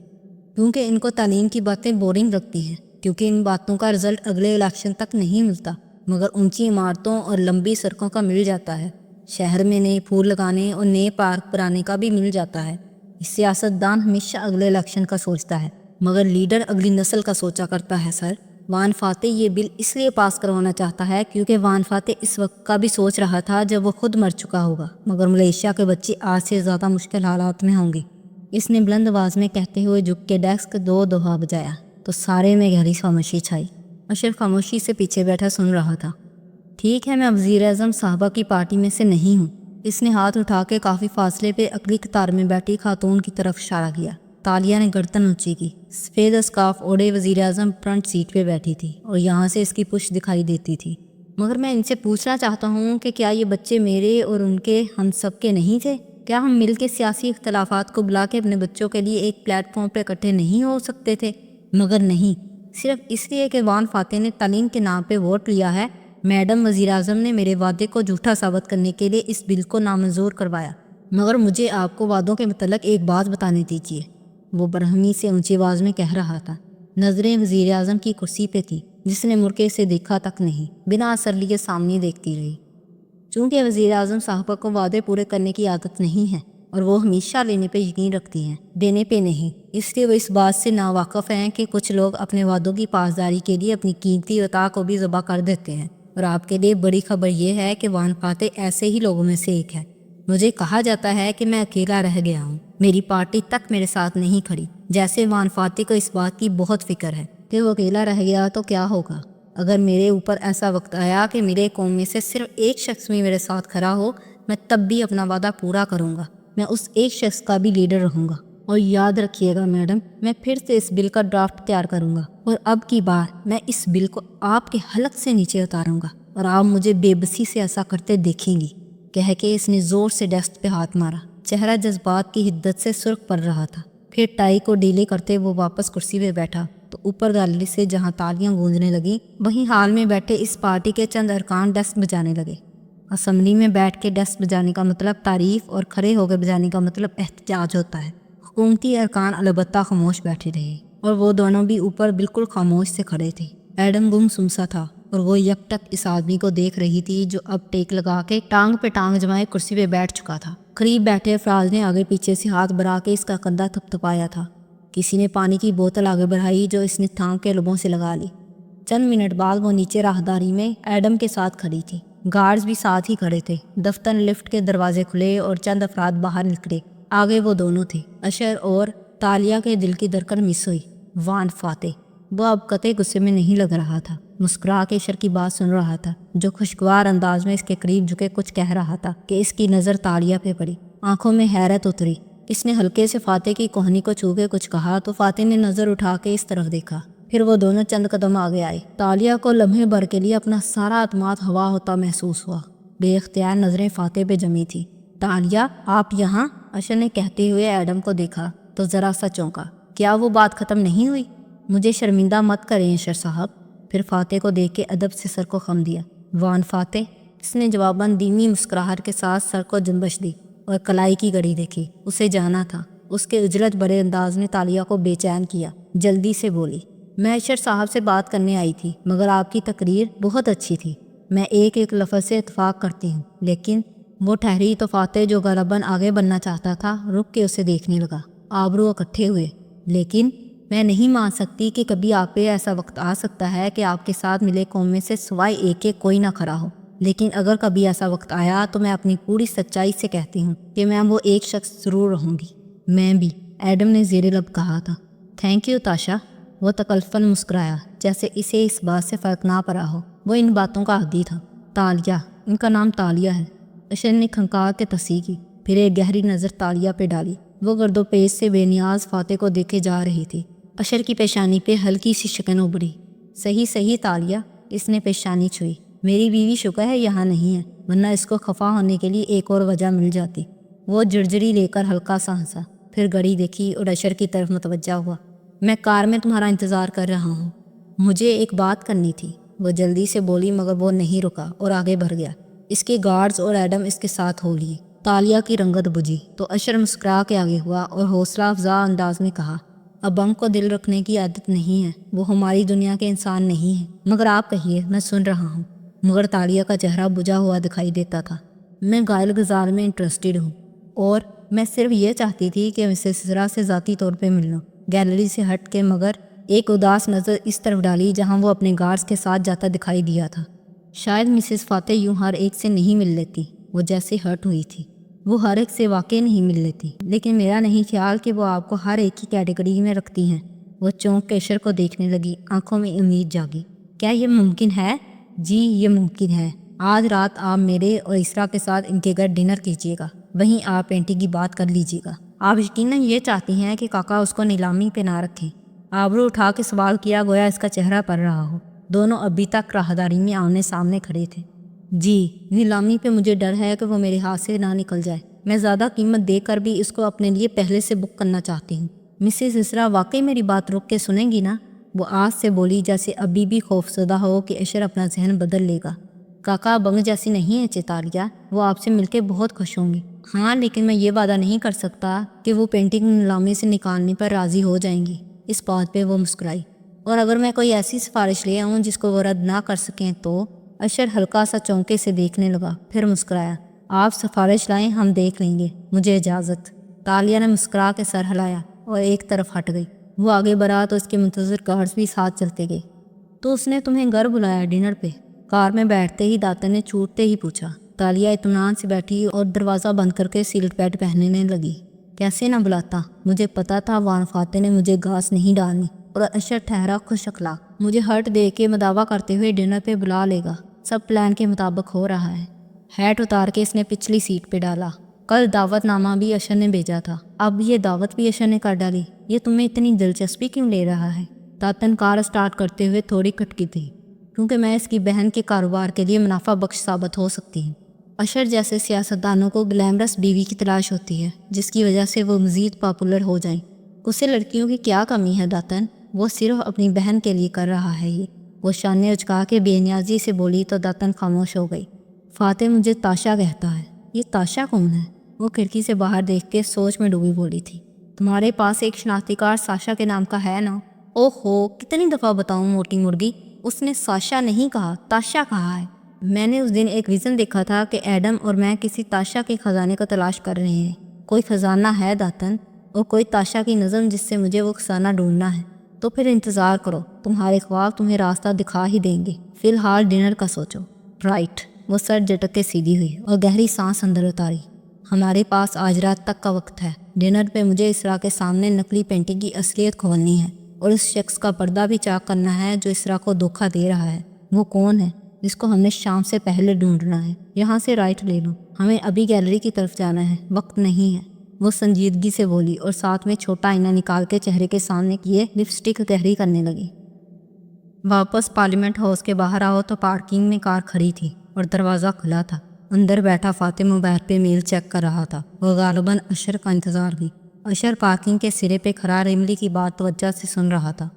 کیونکہ ان کو تعلیم کی باتیں بورنگ لگتی ہیں، کیونکہ ان باتوں کا رزلٹ اگلے الیکشن تک نہیں ملتا، مگر اونچی عمارتوں اور لمبی سڑکوں کا مل جاتا ہے۔ شہر میں نئے پھول لگانے اور نئے پارک بنانے کا بھی مل جاتا ہے۔ سیاستدان ہمیشہ اگلے الیکشن کا سوچتا ہے، مگر لیڈر اگلی نسل کا سوچا کرتا ہے سر۔ وان فاتح یہ بل اس لیے پاس کروانا چاہتا ہے کیونکہ وان فاتح اس وقت کا بھی سوچ رہا تھا جب وہ خود مر چکا ہوگا، مگر ملیشیا کے بچے آج سے زیادہ مشکل حالات میں ہوں گے۔ اس نے بلند آواز میں کہتے ہوئے جھک کے ڈیسک دو دوہا بجایا تو سارے میں گہری خاموشی چھائی۔ اشرف خاموشی سے پیچھے بیٹھا سن رہا تھا۔ ٹھیک ہے، میں وزیر اعظم صاحبہ کی پارٹی میں سے نہیں ہوں۔ اس نے ہاتھ اٹھا کے کافی فاصلے پہ اگلی قطار میں بیٹھی خاتون کی طرف اشارہ کیا۔ تالیہ نے گردن اونچی کی۔ سفید اسکارف اوڑے وزیر اعظم فرنٹ سیٹ پہ بیٹھی تھی اور یہاں سے اس کی پشت دکھائی دیتی تھی۔ مگر میں ان سے پوچھنا چاہتا ہوں کہ کیا یہ بچے میرے اور ان کے ہم سب کے نہیں تھے؟ کیا ہم مل کے سیاسی اختلافات کو بلا کے اپنے بچوں کے لیے ایک پلیٹ فارم پہ اکٹھے نہیں ہو سکتے تھے؟ مگر نہیں، صرف اس لیے کہ وان فاتح نے تعلیم کے نام پہ ووٹ لیا ہے، میڈم وزیر اعظم نے میرے وعدے کو جھوٹا ثابت کرنے کے لیے اس بل کو نامنظور کروایا۔ مگر مجھے آپ کو وعدوں کے متعلق ایک بات بتانے دیجیے، وہ برہمی سے اونچی آواز میں کہہ رہا تھا۔ نظریں وزیر اعظم کی کرسی پہ تھی، جس نے مڑ کے اسے دیکھا تک نہیں، بنا اثر لیے سامنے دیکھتی رہی۔ چونکہ وزیر اعظم صاحبہ کو وعدے پورے کرنے کی عادت نہیں ہے اور وہ ہمیشہ لینے پہ یقین رکھتی ہیں، دینے پہ نہیں، اس لیے وہ اس بات سے ناواقف ہیں کہ کچھ لوگ اپنے وعدوں کی پاسداری کے لیے اپنی قیمتی عطا کو بھی ذبح کر دیتے ہیں۔ اور آپ کے لیے بڑی خبر یہ ہے کہ وان فاتح ایسے ہی لوگوں میں سے ایک ہے۔ مجھے کہا جاتا ہے کہ میں اکیلا رہ گیا ہوں، میری پارٹی تک میرے ساتھ نہیں کھڑی، جیسے وان فاتح کو اس بات کی بہت فکر ہے کہ وہ اکیلا رہ گیا تو کیا ہوگا۔ اگر میرے اوپر ایسا وقت آیا کہ میرے قوم میں سے صرف ایک شخص بھی میرے ساتھ کھڑا ہو، میں تب بھی اپنا وعدہ پورا کروں گا، میں اس ایک شخص کا بھی لیڈر رہوں گا۔ اور یاد رکھیے گا میڈم، میں پھر سے اس بل کا ڈرافٹ تیار کروں گا اور اب کی بار میں اس بل کو آپ کے حلق سے نیچے اتاروں گا اور آپ مجھے بے بسی سے ایسا کرتے دیکھیں گی، کہہ کے اس نے زور سے ڈیسک پہ ہاتھ مارا۔ چہرہ جذبات کی حدت سے سرخ پڑ رہا تھا۔ پھر ٹائی کو ڈھیلے کرتے وہ واپس کرسی پہ بیٹھا تو اوپر گیلری سے جہاں تالیاں گونجنے لگیں وہیں حال میں بیٹھے اس پارٹی کے چند ارکان ڈیسک بجانے لگے۔ اسمبلی میں بیٹھ کے ڈیسک بجانے کا مطلب تعریف اور کھڑے ہو کے بجانے کا مطلب احتجاج ہوتا ہے۔ حکومتی ارکان البتہ خاموش بیٹھے رہے اور وہ دونوں بھی اوپر بالکل خاموش سے کھڑے تھے۔ ایڈم گم سا تھا اور وہ یک ٹک اس آدمی کو دیکھ رہی تھی جو اب ٹیک لگا کے ٹانگ پہ ٹانگ جمائے کرسی پہ بیٹھ چکا تھا۔ قریب بیٹھے افراد نے آگے پیچھے سے ہاتھ بڑھا کے اس کا کندھا تھپتھپایا تھا۔ کسی نے پانی کی بوتل آگے بڑھائی جو اس نے تھام کے لبوں سے لگا لی۔ چند منٹ بعد وہ نیچے راہداری میں ایڈم کے ساتھ کھڑی تھی۔ گارڈز بھی ساتھ ہی کھڑے تھے۔ دفتر لفٹ کے دروازے کھلے اور چند افراد باہر نکلے۔ آگے وہ دونوں تھے، اشر اور تالیہ کے دل کی دھڑکن مس ہوئی۔ وان فاتح، وہ اب قطعی غصے میں نہیں لگ رہا تھا، مسکرا کے اشر کی بات سن رہا تھا جو خوشگوار انداز میں اس کے قریب جھکے کچھ کہہ رہا تھا کہ اس کی نظر تالیہ پہ پڑی۔ آنکھوں میں حیرت اتری۔ اس نے ہلکے سے فاتح کی کوہنی کو چھو کے کچھ کہا تو فاتح نے نظر اٹھا کے اس طرف دیکھا، پھر وہ دونوں چند قدم آگے آئے۔ تالیہ کو لمحے بھر کے لیے اپنا سارا اعتماد ہوا ہوتا محسوس ہوا۔ بے اختیار نظریں فاتح پہ جمی تھی۔ تالیہ آپ یہاں؟ اشر نے کہتے ہوئے ایڈم کو دیکھا تو ذرا سا چونکا۔ کیا وہ بات ختم نہیں ہوئی؟ مجھے شرمندہ مت کریں اشر صاحب۔ پھر فاتح کو دیکھ کے ادب سے سر کو خم دیا۔ وان فاتح؟ اس نے جواباً دھیمی مسکراہٹ کے ساتھ سر کو جنبش دی اور کلائی کی گھڑی دیکھی۔ اسے جانا تھا۔ اس کے اجلت بھرے انداز نے تالیہ کو بے چین کیا۔ جلدی سے بولی، میں اشر صاحب سے بات کرنے آئی تھی، مگر آپ کی تقریر بہت اچھی تھی۔ میں ایک ایک لفظ سے اتفاق کرتی ہوں، لیکن وہ ٹھہری تو فاتح جو غالباً آگے بڑھنا چاہتا تھا رک کے اسے دیکھنے لگا۔ آبرو اکٹھے ہوئے۔ لیکن میں نہیں مان سکتی کہ کبھی آپ پہ ایسا وقت آ سکتا ہے کہ آپ کے ساتھ ملے قوم میں سے سوائے ایک کے کوئی نہ کھڑا ہو، لیکن اگر کبھی ایسا وقت آیا تو میں اپنی پوری سچائی سے کہتی ہوں کہ میں وہ ایک شخص ضرور رہوں گی۔ میں بھی، ایڈم نے زیر لب کہا تھا۔ Thank you تاشا۔ وہ تکلفاً مسکرایا جیسے اسے اس بات سے فرق نہ پڑا ہو۔ وہ ان باتوں کا عادی تھا۔ تالیہ، ان کا نام تالیہ ہے۔ اشر نے کھنکار کے تصحیح کی، پھر ایک گہری نظر تالیہ پہ ڈالی۔ وہ گرد و پیش سے بے نیاز فاتح کو دیکھے جا رہی تھی۔ اشر کی پیشانی پہ ہلکی سی شکن ابھری۔ صحیح صحیح تالیہ، اس نے پیشانی چھوئی۔ میری بیوی شکر ہے یہاں نہیں ہے، ورنہ اس کو خفا ہونے کے لیے ایک اور وجہ مل جاتی۔ وہ جرجری لے کر ہلکا سا ہنسا، پھر گھڑی دیکھی اور اشر کی طرف متوجہ ہوا۔ میں کار میں تمہارا انتظار کر رہا ہوں، مجھے ایک بات کرنی تھی۔ وہ جلدی سے بولی مگر وہ نہیں رکا اور آگے بڑھ گیا۔ اس کے گارڈز اور ایڈم اس کے ساتھ ہو لیے۔ تالیہ کی رنگت بجھی تو اشر مسکرا کے آگے ہوا اور حوصلہ افزا انداز میں کہا، ابنگ کو دل رکھنے کی عادت نہیں ہے، وہ ہماری دنیا کے انسان نہیں ہیں، مگر آپ کہیے، میں سن رہا ہوں۔ مگر تالیہ کا چہرہ بجھا ہوا دکھائی دیتا تھا۔ میں غائل غزال میں انٹرسٹڈ ہوں، اور میں صرف یہ چاہتی تھی کہ مسز سرا سے ذاتی طور پہ مل لوں۔ گیلری سے ہٹ کے مگر ایک اداس نظر اس طرف ڈالی جہاں وہ اپنے گارڈز کے ساتھ جاتا دکھائی دیا تھا۔ شاید مسز فاتح یوں ہر ایک سے نہیں مل لیتی، وہ جیسے ہرٹ ہوئی تھی۔ وہ ہر ایک سے واقعی نہیں مل لیتی، لیکن میرا نہیں خیال کہ وہ آپ کو ہر ایک کی کیٹیگری میں رکھتی ہیں۔ وہ چونک کے اشر کو دیکھنے لگی، آنکھوں میں امید جاگی۔ کیا یہ ممکن ہے؟ جی یہ ممکن ہے۔ آج رات آپ میرے اور اسرا کے ساتھ ان کے گھر ڈنر کیجیے گا، وہیں آپ پینٹنگ کی بات کر لیجیے گا۔ آپ یقیناً یہ چاہتی ہیں کہ کاکا اس کو نیلامی پہ نہ رکھیں؟ آبرو اٹھا کے سوال کیا گویا اس کا چہرہ پڑ رہا ہو۔ دونوں ابھی تک راہداری میں آمنے سامنے کھڑے تھے۔ جی، نیلامی پہ مجھے ڈر ہے کہ وہ میرے ہاتھ سے نہ نکل جائے۔ میں زیادہ قیمت دے کر بھی اس کو اپنے لیے پہلے سے بک کرنا چاہتی ہوں۔ مسز اسرا واقعی میری بات رک کے سنیں گی نا؟ وہ آج سے بولی جیسے ابھی بھی خوفزدہ ہو کہ اشر اپنا ذہن بدل لے گا۔ کاکا بنگ جیسی نہیں ہے چتالیہ، وہ آپ سے مل کے بہت خوش ہوں گی۔ ہاں، لیکن میں یہ وعدہ نہیں کر سکتا کہ وہ پینٹنگ نیلامی سے نکالنے پر راضی ہو جائیں گی۔ اس بات پہ وہ مسکرائی۔ اور اگر میں کوئی ایسی سفارش لے آؤں جس کو وہ رد نہ کر سکیں تو؟ اشر ہلکا سا چونکے سے دیکھنے لگا، پھر مسکرایا۔ آپ سفارش لائیں، ہم دیکھ لیں گے، مجھے اجازت۔ تالیہ نے مسکرا کے سر ہلایا اور ایک طرف ہٹ گئی۔ وہ آگے بڑھا تو اس کے منتظر گارڈز بھی ساتھ چلتے گئے۔ تو اس نے تمہیں گھر بلایا ڈنر پہ؟ کار میں بیٹھتے ہی داتن نے چھوٹتے ہی پوچھا۔ تالیہ اطمینان سے بیٹھی اور دروازہ بند کر کے سیٹ بیلٹ پہننے لگی۔ کیسے نہ بلاتا، مجھے پتا تھا وان فاتح نے مجھے گھاس نہیں ڈالنی۔ اور اشر ٹھہرا خوش اخلاق، مجھے ہرٹ دے کے مداوع کرتے ہوئے ڈنر پہ بلا لے گا، سب پلان کے مطابق ہو رہا ہے۔ ہیٹ اتار کے اس نے پچھلی سیٹ پہ ڈالا۔ کل دعوت نامہ بھی اشر نے بھیجا تھا، اب یہ دعوت بھی اشر نے کر ڈالی۔ یہ تمہیں اتنی دلچسپی کیوں لے رہا ہے؟ داتن کار اسٹارٹ کرتے ہوئے تھوڑی کھٹکی تھی۔ کیونکہ میں اس کی بہن کے کاروبار کے لیے منافع بخش ثابت ہو سکتی ہوں۔ اشر جیسے سیاستدانوں کو گلیمرس بیوی کی تلاش ہوتی ہے جس کی وجہ سے وہ مزید پاپولر ہو جائیں۔ اسے لڑکیوں کی کیا کمی ہے داتن؟ وہ صرف اپنی بہن کے لیے کر رہا ہے یہ۔ وہ شانے اچکا کے بے نیازی سے بولی تو داتن خاموش ہو گئی۔ فاتح مجھے تاشا کہتا ہے۔ یہ تاشا کون ہے؟ وہ کھڑکی سے باہر دیکھ کے سوچ میں ڈوبی بولی تھی۔ تمہارے پاس ایک شناختی کارڈ ساشا کے نام کا ہے نا؟ اوہو، کتنی دفعہ بتاؤں موٹی مرغی، اس نے ساشا نہیں کہا، تاشا کہا ہے۔ میں نے اس دن ایک ویژن دیکھا تھا کہ ایڈم اور میں کسی تاشا کے خزانے کو تلاش کر رہے ہیں۔ کوئی خزانہ ہے داتن، اور کوئی تاشا کی نظم جس سے مجھے وہ خزانہ ڈھونڈنا ہے۔ تو پھر انتظار کرو، تمہارے خواب تمہیں راستہ دکھا ہی دیں گے۔ فی الحال ڈنر کا سوچو۔ رائٹ۔ وہ سر جھٹک کے سیدھی ہوئی اور گہری سانس اندر اتاری۔ ہمارے پاس آج رات تک کا وقت ہے۔ ڈنر پہ مجھے اسرا کے سامنے نقلی پینٹنگ کی اصلیت کھولنی ہے اور اس شخص کا پردہ بھی چاک کرنا ہے جو اسرا کو دھوکہ دے رہا ہے۔ وہ کون ہے جس کو ہم نے شام سے پہلے ڈھونڈنا ہے؟ یہاں سے رائٹ لے لو، ہمیں ابھی گیلری کی طرف جانا ہے، وقت نہیں ہے۔ وہ سنجیدگی سے بولی اور ساتھ میں چھوٹا آئینہ نکال کے چہرے کے سامنے کیے لپسٹک گہری کرنے لگی۔ واپس پارلیمنٹ ہاؤس کے باہر آؤ تو پارکنگ میں کار کھڑی تھی اور دروازہ کھلا تھا۔ اندر بیٹھا فاتح موبائل پہ میل چیک کر رہا تھا۔ وہ غالباً اشر کا انتظار بھی۔ اشر پارکنگ کے سرے پہ کھڑا ریملی کی بات توجہ سے سن رہا تھا۔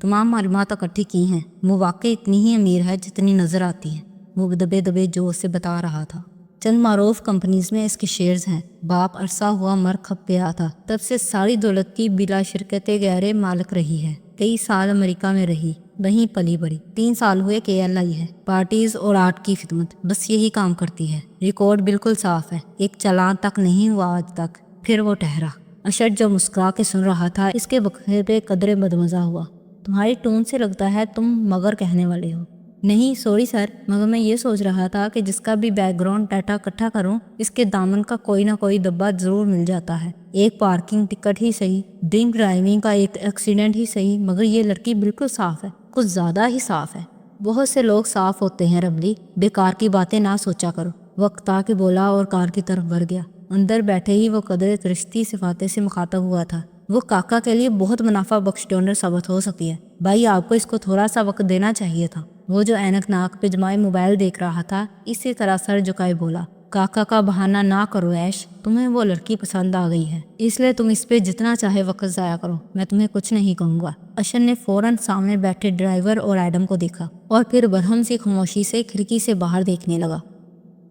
تمام معلومات اکٹھی کی ہیں، وہ واقعی اتنی ہی امیر ہے جتنی نظر آتی ہے، وہ دبے دبے جوش سے بتا رہا تھا۔ چند معروف کمپنیز میں اس کے شیئرز ہیں۔ باپ عرصہ ہوا مر کھپ گیا تھا، تب سے ساری دولت کی بلا شرکت گہرے مالک رہی ہے۔ کئی سال امریکہ میں رہی، وہیں پلی بڑھی۔ 3 سال ہوئے KL ہے، پارٹیز اور آرٹ کی خدمت، بس یہی کام کرتی ہے۔ ریکارڈ بالکل صاف ہے، ایک چلان تک نہیں ہوا آج تک۔ پھر وہ ٹھہرا۔ اشر جو مسکرا کے سن رہا تھا اس کے بخیر پہ قدرے بدمزہ ہوا۔ تمہاری ٹون سے لگتا ہے تم مگر کہنے والے ہو۔ نہیں سوری سر، مگر میں یہ سوچ رہا تھا کہ جس کا بھی بیک گراؤنڈ ڈیٹا اکٹھا کروں اس کے دامن کا کوئی نہ کوئی دبا ضرور مل جاتا ہے۔ ایک پارکنگ ٹکٹ ہی صحیح، ڈرنک ڈرائیونگ کا ایک ایکسیڈنٹ ہی صحیح، مگر یہ لڑکی بالکل صاف ہے، کچھ زیادہ ہی صاف ہے۔ بہت سے لوگ صاف ہوتے ہیں رملی، بیکار کی باتیں نہ سوچا کرو۔ وقت آ کے بولا اور کار کی طرف بڑھ گیا۔ اندر بیٹھے ہی وہ قدرے ترشتی صفاتے سے مخاطب ہوا تھا۔ وہ کاکا کے لیے بہت منافع بخش ڈونر ثابت ہو سکتی ہے۔ بھائی آپ کو اس کو تھوڑا سا وقت دینا چاہیے تھا۔ وہ جو اینک ناک پہ جمائے موبائل دیکھ رہا تھا اسی طرح سر جھکائے بولا، کاکا کا بہانہ نہ کرو ایش، تمہیں وہ لڑکی پسند آ گئی ہے، اس لیے تم اس پہ جتنا چاہے وقت ضائع کرو، میں تمہیں کچھ نہیں کہوں گا۔ اشر نے فوراً سامنے بیٹھے ڈرائیور اور ایڈم کو دیکھا اور پھر برہم سی خاموشی سے کھڑکی سے باہر دیکھنے لگا۔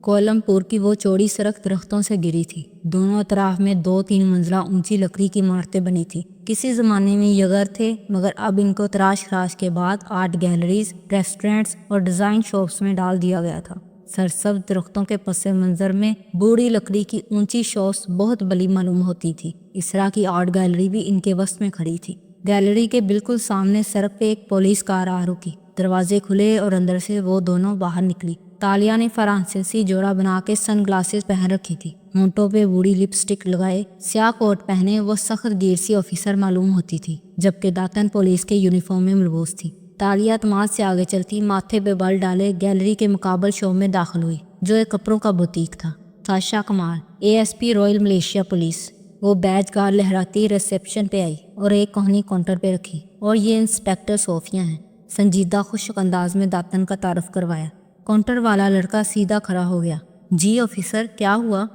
کوالمپور کی وہ چوڑی سڑک درختوں سے گری تھی۔ دونوں اطراف میں 2-3 منزلہ اونچی لکڑی کی عمارتیں بنی تھی۔ کسی زمانے میں یہ گھر تھے، مگر اب ان کو تراش خراش کے بعد آرٹ گیلریز، ریسٹورنٹس اور ڈیزائن شاپس میں ڈال دیا گیا تھا۔ سرسبز درختوں کے پس منظر میں بوڑھی لکڑی کی اونچی شاپس بہت بلی معلوم ہوتی تھی۔ اس طرح کی آرٹ گیلری بھی ان کے وسط میں کھڑی تھی۔ گیلری کے بالکل سامنے سڑک پہ ایک پولیس کار آ رکی۔ دروازے کھلے اور اندر سے وہ دونوں باہر نکلی۔ تالیہ نے فرانسیسی جوڑا بنا کے سن گلاسز پہن رکھی تھی، ہونٹوں پہ بوڑھی لپسٹک لگائے، سیاہ کوٹ پہنے وہ سخت گیر سی آفیسر معلوم ہوتی تھی، جبکہ داتن پولیس کے یونیفارم میں ملبوس تھی۔ تالیہ تماس سے آگے چلتی ماتھے پہ بل ڈالے گیلری کے مقابل شو میں داخل ہوئی، جو ایک کپڑوں کا بوتیک تھا۔ ساشا کمال، ASP رائل ملیشیا پولیس۔ وہ بیج کار لہراتی ریسیپشن پہ آئی اور ایک کہنی کاؤنٹر پہ رکھی۔ اور یہ انسپیکٹر صوفیہ ہیں، سنجیدہ خشک انداز میں داتن کا تعارف کروایا۔ کاؤنٹر والا لڑکا سیدھا کھڑا ہو گیا۔ جی آفیسر، کیا ہوا؟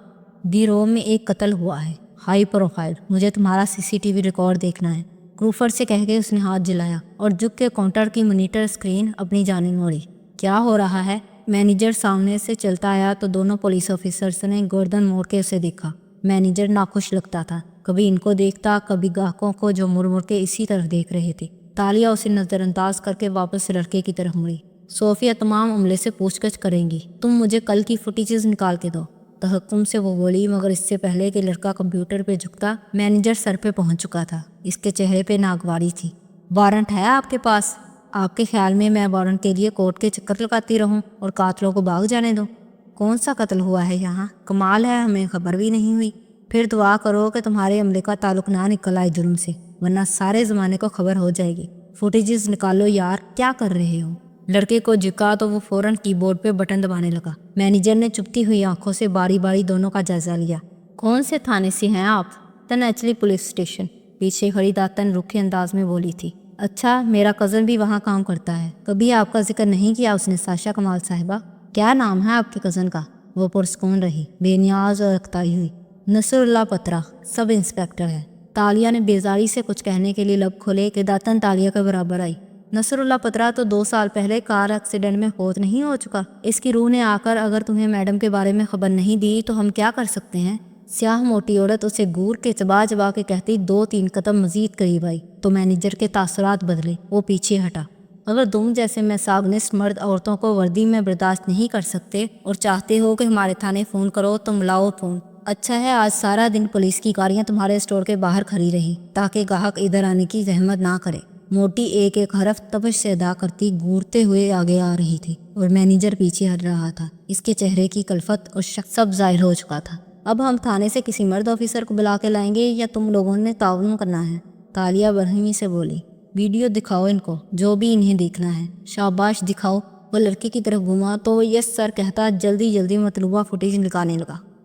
دی رو میں ایک قتل ہوا ہے، ہائی پروفائل، مجھے تمہارا CCTV ریکارڈ دیکھنا ہے، کروفرڈ سے کہہ کے اس نے ہاتھ جلایا اور جھک کے کاؤنٹر کی مانیٹر اسکرین اپنی جانب موڑی۔ کیا ہو رہا ہے؟ مینیجر سامنے سے چلتا آیا تو دونوں پولیس آفیسرز نے گردن موڑ کے اسے دیکھا۔ مینیجر ناخوش لگتا تھا، کبھی ان کو دیکھتا، کبھی گاہکوں کو جو مڑ مڑ کے اسی طرف دیکھ رہے تھے۔ تالیہ اسے نظر انداز کر کے واپس لڑکے کی طرف مڑی۔ صوفیہ تمام عملے سے پوچھ گچھ کریں گی، تم مجھے کل کی فوٹیجز نکال کے دو، تحکم سے وہ بولی، مگر اس سے پہلے کہ لڑکا کمپیوٹر پہ جھکتا مینیجر سر پہ پہنچ چکا تھا۔ اس کے چہرے پہ ناگواری تھی۔ وارنٹ ہے آپ کے پاس؟ آپ کے خیال میں وارنٹ کے لیے کورٹ کے چکر لگاتی رہوں اور قاتلوں کو بھاگ جانے دوں؟ کون سا قتل ہوا ہے یہاں؟ کمال ہے، ہمیں خبر بھی نہیں ہوئی۔ پھر دعا کرو کہ تمہارے عملے کا تعلق نہ نکل آئے جرم سے، ورنہ سارے زمانے کو خبر ہو جائے گی۔ فوٹیجز نکالو یار، کیا کر رہے ہو؟ لڑکے کو جھکا تو وہ فوراً کی بورڈ پہ بٹن دبانے لگا۔ مینیجر نے چپتی ہوئی آنکھوں سے باری باری دونوں کا جائزہ لیا۔ کون سے تھانے سے ہیں آپ؟ تنیچلی پولیس اسٹیشن، پیچھے کھڑی داتن رکھے انداز میں بولی تھی۔ اچھا، میرا کزن بھی وہاں کام کرتا ہے، کبھی آپ کا ذکر نہیں کیا اس نے ساشا کمال صاحبہ؟ کیا نام ہے آپ کے کزن کا؟ وہ پرسکون رہی، بے نیاز اور اکتائی ہوئی۔ نصر اللہ پترا، سب انسپیکٹر ہے۔ تالیہ نے بیزاری سے کچھ کہنے کے لیے لب کھولے کہ داتن تالیہ کے برابر آئی۔ نصر اللہ پترا تو 2 سال پہلے کار ایکسیڈنٹ میں فوت نہیں ہو چکا؟ اس کی روح نے آ کر اگر تمہیں میڈم کے بارے میں خبر نہیں دی تو ہم کیا کر سکتے ہیں؟ سیاہ موٹی عورت اسے گور کے چبا چبا کے کہتی 2-3 قدم مزید قریب آئی تو مینیجر کے تاثرات بدلے، وہ پیچھے ہٹا۔ اگر تم جیسے میساگنسٹ مرد عورتوں کو وردی میں برداشت نہیں کر سکتے اور چاہتے ہو کہ ہمارے تھانے فون کرو تو ملاؤ فون۔ اچھا ہے آج سارا دن پولیس کی گاڑیاں تمہارے اسٹور کے باہر کھڑی رہی تاکہ گاہک ادھر آنے کی زحمت نہ کرے۔ موٹی ایک حرف تبش سے ادا کرتی گورتے ہوئے آگے آ رہی تھی اور مینیجر پیچھے ہٹ رہا تھا۔ اس کے چہرے کی کلفت اور شک سب ظاہر ہو چکا تھا۔ اب ہم تھانے سے کسی مرد آفیسر کو بلا کے لائیں گے یا تم لوگوں نے تعاون کرنا ہے؟ تالیہ برہمی سے بولی۔ ویڈیو دکھاؤ ان کو، جو بھی انہیں دیکھنا ہے۔ شاباش دکھاؤ۔ وہ لڑکی کی طرف گھوما تو وہ یس سر کہتا جلدی جلدی مطلوبہ فوٹیج نکالنے لگا۔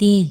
3,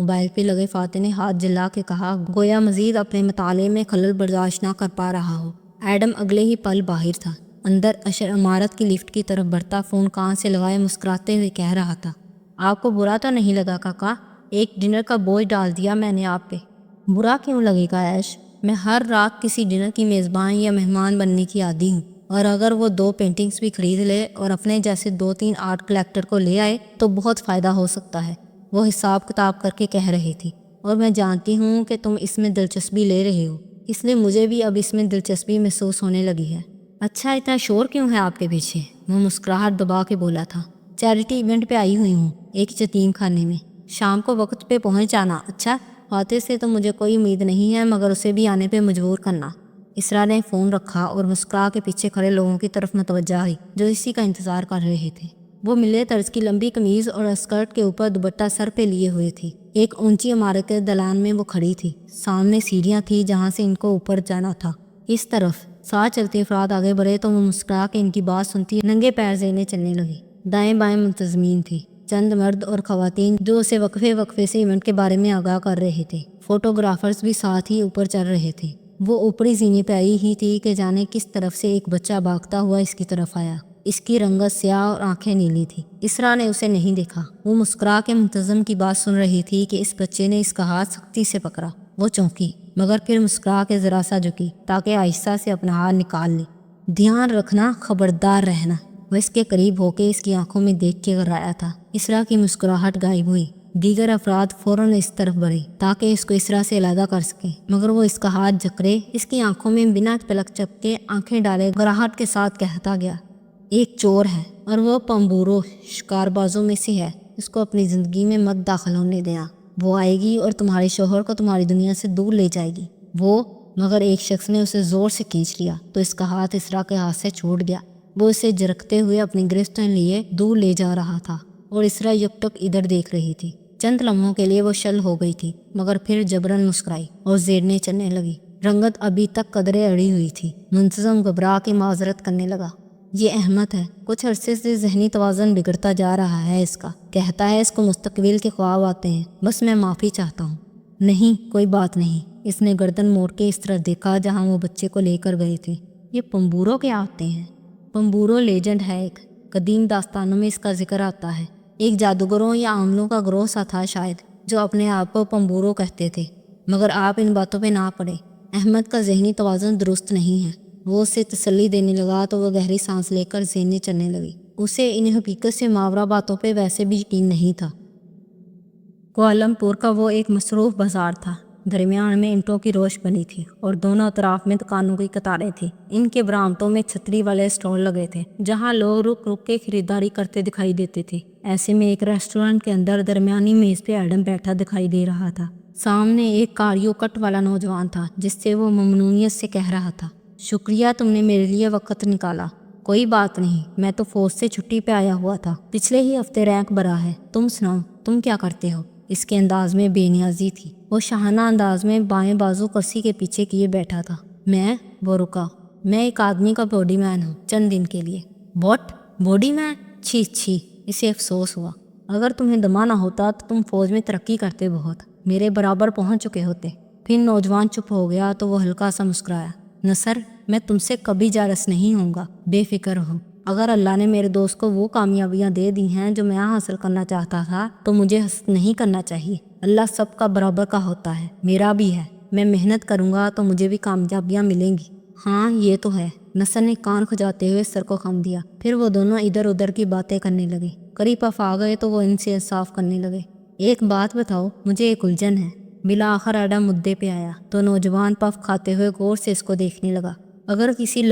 موبائل پہ لگے فاتح نے ہاتھ جلا کے کہا، گویا مزید اپنے مطالعے میں خلل برداشت نہ کر پا رہا ہو۔ ایڈم اگلے ہی پل باہر تھا، اندر اشر عمارت کی لفٹ کی طرف بڑھتا فون کان سے لگائے مسکراتے ہوئے کہہ رہا تھا، آپ کو برا تو نہیں لگا کاکا؟ ایک ڈنر کا بوجھ ڈال دیا میں نے آپ پہ۔ برا کیوں لگے گا ایش؟ میں ہر رات کسی ڈنر کی میزبان یا مہمان بننے کی عادی ہوں، اور اگر وہ 2 پینٹنگز بھی خرید لے اور اپنے جیسے 2-3 آرٹ کلیکٹر کو لے آئے تو بہت فائدہ ہو سکتا ہے۔ وہ حساب کتاب کر کے کہہ رہی تھی، اور میں جانتی ہوں کہ تم اس میں دلچسپی لے رہے ہو، اس لیے مجھے بھی اب اس میں دلچسپی محسوس ہونے لگی ہے۔ اچھا اتنا شور کیوں ہے آپ کے پیچھے؟ وہ مسکراہٹ دبا کے بولا تھا، چیریٹی ایونٹ پہ آئی ہوئی ہوں، ایک یتیم خانے میں، شام کو وقت پہ پہنچ جانا۔ اچھا، فاتح سے تو مجھے کوئی امید نہیں ہے، مگر اسے بھی آنے پہ مجبور کرنا۔ اسرا نے فون رکھا اور مسکرا کے پیچھے کھڑے لوگوں کی طرف متوجہ ہوئی جو اسی کا انتظار کر رہے تھے۔ وہ ملے طرز کی لمبی قمیض اور اسکرٹ کے اوپر دوپٹہ سر پہ لیے ہوئے تھی۔ ایک اونچی عمارت کے دلان میں وہ کھڑی تھی، سامنے سیڑھیاں تھی جہاں سے ان کو اوپر جانا تھا۔ اس طرف ساتھ چلتے افراد آگے بڑھے تو وہ مسکرا کے ان کی بات سنتی ننگے پیر زینے چلنے لگی۔ دائیں بائیں منتظمین تھی، چند مرد اور خواتین جو اسے وقفے وقفے سے ایونٹ کے بارے میں آگاہ کر رہے تھے۔ فوٹوگرافرز بھی ساتھ ہی اوپر چل رہے تھے۔ وہ اوپری زینے پہ آئی ہی تھی کہ جانے کس طرف سے ایک بچہ بھاگتا ہوا اس کی طرف آیا۔ اس کی رنگت سیاہ اور آنکھیں نیلی تھی۔ اسرا نے اسے نہیں دیکھا۔ وہ مسکرا کے منتظم کی بات سن رہی تھی کہ اس بچے نے اس کا ہاتھ سختی سے پکڑا۔ وہ چونکی، مگر پھر مسکرا کے ذرا سا جھکی تاکہ آہستہ سے اپنا ہاتھ نکال لے۔ دھیان رکھنا، خبردار رہنا۔ وہ اس کے قریب ہو کے اس کی آنکھوں میں دیکھ کے گھرایا تھا۔ اسرا کی مسکراہٹ غائب ہوئی۔ دیگر افراد فوراً اس طرف بڑھے تاکہ اس کو اسرا سے علیحدہ کر سکیں، مگر وہ اس کا ہاتھ جکڑے اس کی آنکھوں میں بنا پلک جھپکے آنکھیں ڈالے گراہٹ کے ساتھ کہتا گیا، ایک چور ہے اور وہ پمبورو شکار بازوں میں سے ہے، اس کو اپنی زندگی میں مت داخل ہونے دینا۔ وہ آئے گی اور تمہارے شوہر کو تمہاری دنیا سے دور لے جائے گی۔ وہ مگر ایک شخص نے اسے زور سے کھینچ لیا تو اس کا ہاتھ اسرا کے ہاتھ سے چھوٹ گیا۔ وہ اسے جھرکتے ہوئے اپنی گرفت میں لیے دور لے جا رہا تھا اور اسرا یک ٹک ادھر دیکھ رہی تھی۔ چند لمحوں کے لیے وہ شل ہو گئی تھی، مگر پھر جبراً مسکرائی اور زیرنے چلنے لگی۔ رنگت ابھی تک قدرے اڑی ہوئی تھی۔ منتظم گھبرا کے معذرت کرنے لگا، یہ احمد ہے، کچھ عرصے سے ذہنی توازن بگڑتا جا رہا ہے اس کا، کہتا ہے اس کو مستقبل کے خواب آتے ہیں، بس میں معافی چاہتا ہوں۔ نہیں، کوئی بات نہیں۔ اس نے گردن موڑ کے اس طرف دیکھا جہاں وہ بچے کو لے کر گئے تھے۔ یہ پمبورو کے آتے ہیں؟ پمبورو لیجنڈ ہے، ایک قدیم داستانوں میں اس کا ذکر آتا ہے۔ ایک جادوگروں یا عاملوں کا گروہ سا تھا شاید، جو اپنے آپ کو پمبورو کہتے تھے، مگر آپ ان باتوں پہ نہ پڑے۔ احمد کا ذہنی توازن درست نہیں ہے۔ وہ اسے تسلی دینے لگا تو وہ گہری سانس لے کر زیرنے چلنے لگی۔ اسے ان حقیقت سے ماورا باتوں پہ ویسے بھی یقین نہیں تھا۔ کوالالمپور کا وہ ایک مصروف بازار تھا۔ درمیان میں اینٹوں کی روش بنی تھی اور دونوں اطراف میں دکانوں کی قطاریں تھیں۔ ان کے برآمدوں میں چھتری والے اسٹال لگے تھے جہاں لوگ رک رک کے خریداری کرتے دکھائی دیتے تھے۔ ایسے میں ایک ریسٹورنٹ کے اندر درمیانی میز پہ ایڈم بیٹھا دکھائی دے رہا تھا۔ سامنے ایک کاریو کٹ والا نوجوان تھا جس سے وہ ممنونیت سے کہہ رہا تھا، شکریہ تم نے میرے لیے وقت نکالا۔ کوئی بات نہیں، میں تو فوج سے چھٹی پہ آیا ہوا تھا، پچھلے ہی ہفتے رینک بھرا ہے۔ تم سناؤ، تم کیا کرتے ہو؟ اس کے انداز میں بے نیازی تھی۔ وہ شاہانہ انداز میں بائیں بازو کرسی کے پیچھے کیے بیٹھا تھا۔ وہ رکا، میں ایک آدمی کا باڈی مین ہوں، چند دن کے لیے۔ واٹ؟ باڈی مین؟ چھی چھی، اسے افسوس ہوا۔ اگر تمہیں دمہ نہ ہوتا تو تم فوج میں ترقی کرتے، بہت میرے برابر پہنچ چکے ہوتے۔ پھر نوجوان چپ ہو گیا تو وہ ہلکا سا مسکرایا، نصر، میں تم سے کبھی جالس نہیں ہوں گا، بے فکر ہو۔ اگر اللہ نے میرے دوست کو وہ کامیابیاں دے دی ہیں جو میں حاصل کرنا چاہتا تھا تو مجھے حسد نہیں کرنا چاہیے۔ اللہ سب کا برابر کا ہوتا ہے، میرا بھی ہے۔ میں محنت کروں گا تو مجھے بھی کامیابیاں ملیں گی۔ ہاں یہ تو ہے۔ نصر نے کان کھجاتے ہوئے سر کو خم دیا۔ پھر وہ دونوں ادھر ادھر کی باتیں کرنے لگے۔ قریب پف آ گئے تو وہ ان سے انصاف کرنے لگے۔ ایک بات بتاؤ، مجھے ایک الجھن ہے۔ بالآخر ایڈم مدعے پہ آیا تو نوجوان پف کھاتے ہوئے غور سے اس کو دیکھنے لگا۔ اگر کسی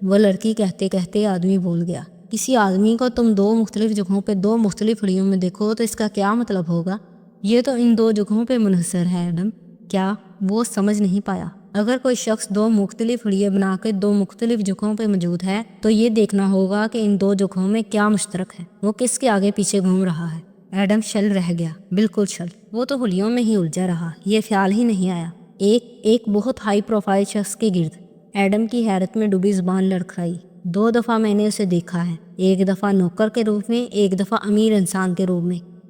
وہ لڑکی کہتے کہتے آدمی بھول گیا، کسی آدمی کو تم 2 مختلف جگہوں پہ 2 مختلف گھڑیوں میں دیکھو تو اس کا کیا مطلب ہوگا؟ یہ تو ان 2 جگہوں پہ منحصر ہے ایڈم۔ کیا؟ وہ سمجھ نہیں پایا۔ اگر کوئی شخص 2 مختلف گھڑیاں بنا کے 2 مختلف جگہوں پہ موجود ہے تو یہ دیکھنا ہوگا کہ ان 2 جگہوں میں کیا مشترک ہے، وہ کس کے آگے پیچھے گھوم رہا ہے۔ ایڈم شل رہ گیا، بالکل شل۔ وہ تو گھڑیوں میں ہی الجھا رہا، یہ خیال ہی نہیں آیا ایک بہت ہائی پروفائل شخص کے گرد۔ ایڈم کی حیرت میں ڈوبی زبان لڑکھڑائی۔ 2 دفعہ میں نے اسے دیکھا ہے، ایک دفعہ نوکر کے روپ میں، ایک دفعہ امیر انسان کے روپ میں۔